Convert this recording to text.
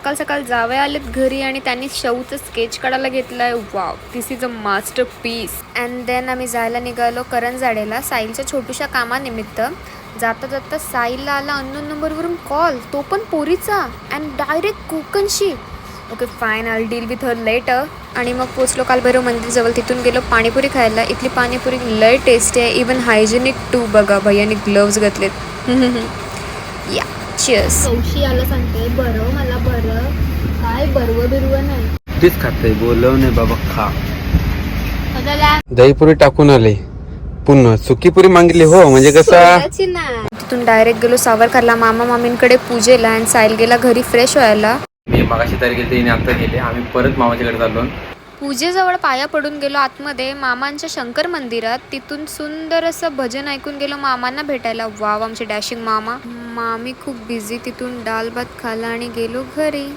सकाळ सकाळ जावे आलेत घरी आणि त्यांनी शौचं स्केच काढायला घेतलाय. Wow, this is a masterpiece. And then आम्ही जायला निघालो करंजाडेला साहिलच्या छोट्याशा कामानिमित्त. जाता जाता साहिलला आला अननोन नंबरवरून कॉल, तो पण पोरीचा, अँड डायरेक्ट कोकणशी. Okay fine, I deal with her letter. आणि मग पोचलो कालभैरव मंदिरजवळ. तिथून गेलो पाणीपुरी खायला. इथली पाणीपुरी लय टेस्टी आहे, इवन हायजेनिक टू. बघा भैयाने ग्लोव्ज घातलेत. या चिअर्स. कौशी आला सांगते बरं मला बरं काय बरवं बिरवं नाही. तीच खाते बोलव नाही बाबा खा. दहीपुरी टाकून आले पुन्हा सुकीपुरी मागितली हो म्हणजे कसा. तिथून डायरेक्ट गेलो सावरकरला मामा मामींकडे पूजेला. अँड साहिल गेला घरी फ्रेश व्हायला. मी मगाशी तरी गेले आता गेले. आम्ही परत मामाच्याकडे चाललो. पूजेजवळ पाया पडून गेलो आतमध्ये मामांच्या शंकर मंदिरात. तिथून सुंदर असं भजन ऐकून गेलो मामांना भेटायला. वाव, आमचे डॅशिंग मामा. मामी खूप बिझी. तिथून डाल भात खाला आणि गेलो घरी.